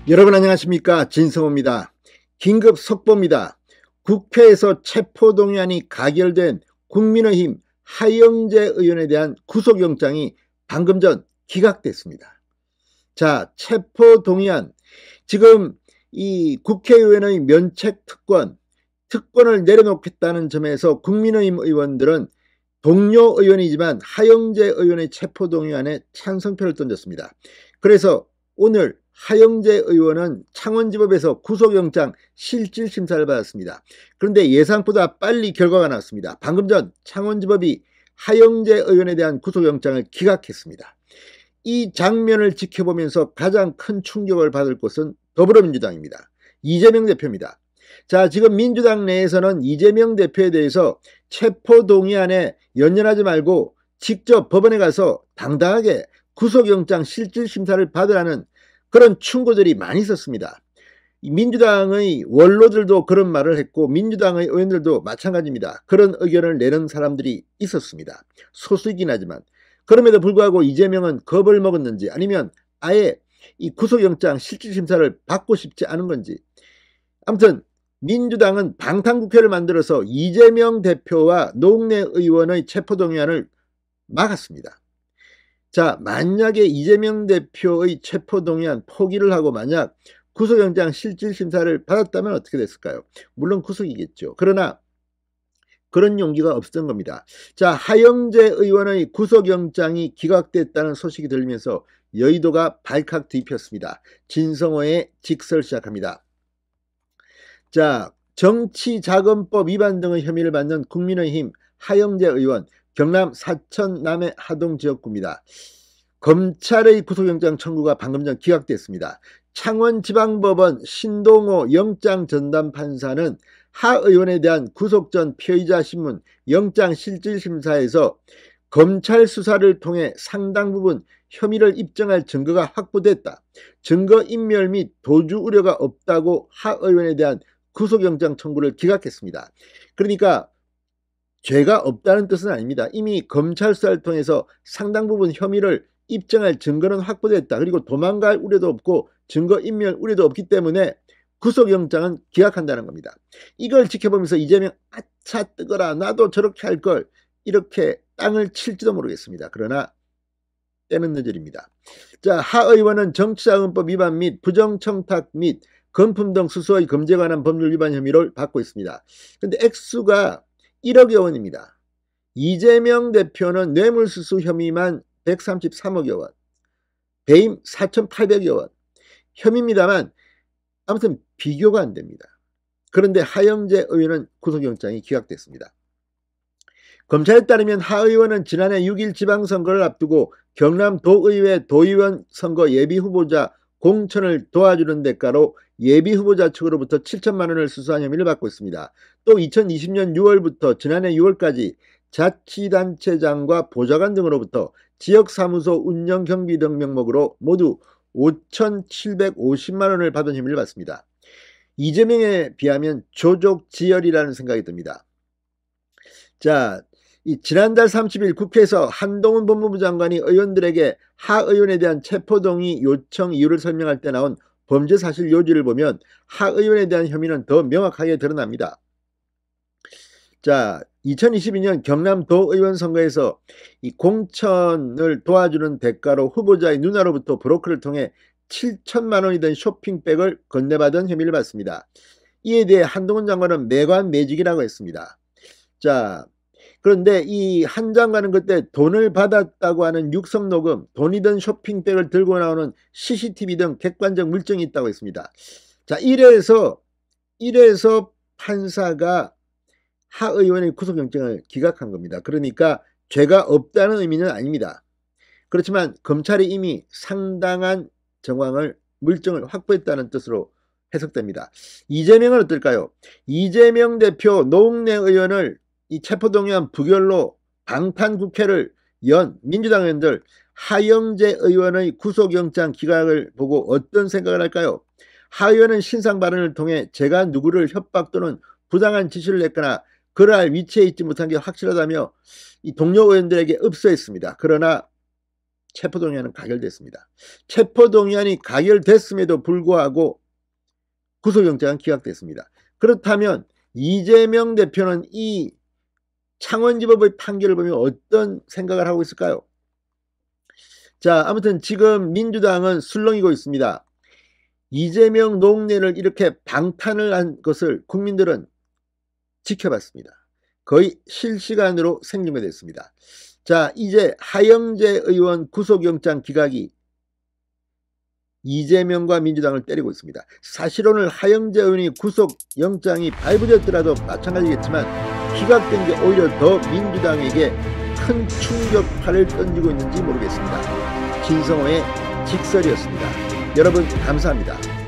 여러분 안녕하십니까, 진성호입니다. 긴급 속보입니다. 국회에서 체포동의안이 가결된 국민의힘 하영재 의원에 대한 구속영장이 방금 전 기각됐습니다. 자, 체포동의안, 지금 이 국회의원의 특권을 내려놓겠다는 점에서 국민의힘 의원들은 동료 의원이지만 하영재 의원의 체포동의안에 찬성표를 던졌습니다. 그래서 오늘 하영재 의원은 창원지법에서 구속영장 실질심사를 받았습니다. 그런데 예상보다 빨리 결과가 나왔습니다. 방금 전 창원지법이 하영재 의원에 대한 구속영장을 기각했습니다. 이 장면을 지켜보면서 가장 큰 충격을 받을 것은 더불어민주당입니다. 이재명 대표입니다. 자, 지금 민주당 내에서는 이재명 대표에 대해서 체포동의안에 연연하지 말고 직접 법원에 가서 당당하게 구속영장 실질심사를 받으라는 그런 충고들이 많이 있었습니다. 민주당의 원로들도 그런 말을 했고 민주당의 의원들도 마찬가지입니다. 그런 의견을 내는 사람들이 있었습니다. 소수이긴 하지만. 그럼에도 불구하고 이재명은 겁을 먹었는지 아니면 아예 이 구속영장 실질심사를 받고 싶지 않은 건지, 아무튼 민주당은 방탄국회를 만들어서 이재명 대표와 노웅래 의원의 체포동의안을 막았습니다. 자, 만약에 이재명 대표의 체포동의안 포기를 하고 만약 구속영장 실질심사를 받았다면 어떻게 됐을까요? 물론 구속이겠죠. 그러나 그런 용기가 없었던 겁니다. 자, 하영재 의원의 구속영장이 기각됐다는 소식이 들리면서 여의도가 발칵 뒤폈습니다. 진성호의 직설 시작합니다. 자, 정치자금법 위반 등의 혐의를 받는 국민의힘 하영재 의원, 경남 사천 남해 하동 지역구입니다. 검찰의 구속영장 청구가 방금 전 기각됐습니다. 창원지방법원 신동호 영장전담판사는 하 의원에 대한 구속 전 피의자 신문 영장실질심사에서 검찰 수사를 통해 상당 부분 혐의를 입증할 증거가 확보됐다. 증거인멸 및 도주 우려가 없다고 하 의원에 대한 구속영장 청구를 기각했습니다. 그러니까 죄가 없다는 뜻은 아닙니다. 이미 검찰 수사를 통해서 상당 부분 혐의를 입증할 증거는 확보됐다. 그리고 도망갈 우려도 없고 증거인멸 우려도 없기 때문에 구속영장은 기각한다는 겁니다. 이걸 지켜보면서 이재명 아차 뜨거라, 나도 저렇게 할 걸, 이렇게 땅을 칠지도 모르겠습니다. 그러나 때는 늦으립니다. 자, 하 의원은 정치자금법 위반 및 부정청탁 및 금품 등 수수의 검제에 관한 법률 위반 혐의를 받고 있습니다. 그런데 액수가 1억여 원입니다. 이재명 대표는 뇌물수수 혐의만 133억여 원, 배임 4,800여 원 혐의입니다만 아무튼 비교가 안 됩니다. 그런데 하영재 의원은 구속영장이 기각됐습니다. 검찰에 따르면 하 의원은 지난해 6일 지방선거를 앞두고 경남 도의회 도의원 선거 예비후보자 공천을 도와주는 대가로 예비후보자 측으로부터 7천만 원을 수수한 혐의를 받고 있습니다. 또 2020년 6월부터 지난해 6월까지 자치단체장과 보좌관 등으로부터 지역사무소 운영 경비 등 명목으로 모두 5,750만 원을 받은 혐의를 받습니다. 이재명에 비하면 조족지혈이라는 생각이 듭니다. 자, 지난달 30일 국회에서 한동훈 법무부 장관이 의원들에게 하 의원에 대한 체포동의 요청 이유를 설명할 때 나온 범죄 사실 요지를 보면 하 의원에 대한 혐의는 더 명확하게 드러납니다. 자, 2022년 경남도 의원 선거에서 이 공천을 도와주는 대가로 후보자의 누나로부터 브로커를 통해 7천만 원이 된 쇼핑백을 건네받은 혐의를 받습니다. 이에 대해 한동훈 장관은 매관매직이라고 했습니다. 자, 그런데 이 한 장관은 그때 돈을 받았다고 하는 육성녹음, 돈이 든 쇼핑백을 들고 나오는 CCTV 등 객관적 물증이 있다고 했습니다. 자, 이래서 판사가 하 의원의 구속영장을 기각한 겁니다. 그러니까 죄가 없다는 의미는 아닙니다. 그렇지만 검찰이 이미 상당한 정황을, 물증을 확보했다는 뜻으로 해석됩니다. 이재명은 어떨까요? 이재명 대표, 노웅래 의원을 이 체포동의안 부결로 방탄국회를 연 민주당 의원들 하영재 의원의 구속영장 기각을 보고 어떤 생각을 할까요? 하 의원은 신상 발언을 통해 제가 누구를 협박 또는 부당한 지시를 했거나 그러할 위치에 있지 못한 게 확실하다며 이 동료 의원들에게 읍소했습니다. 그러나 체포동의안은 가결됐습니다. 체포동의안이 가결됐음에도 불구하고 구속영장은 기각됐습니다. 그렇다면 이재명 대표는 이 창원지법의 판결을 보면 어떤 생각을 하고 있을까요? 자, 아무튼 지금 민주당은 술렁이고 있습니다. 이재명 농내를 이렇게 방탄을 한 것을 국민들은 지켜봤습니다. 거의 실시간으로 생중계됐습니다. 자, 이제 하영재 의원 구속영장 기각이 이재명과 민주당을 때리고 있습니다. 사실 오늘 하영재 의원이 구속영장이 발부되었더라도 마찬가지겠지만 기각된 게 오히려 더 민주당에게 큰 충격파를 던지고 있는지 모르겠습니다. 진성호의 직설이었습니다. 여러분 감사합니다.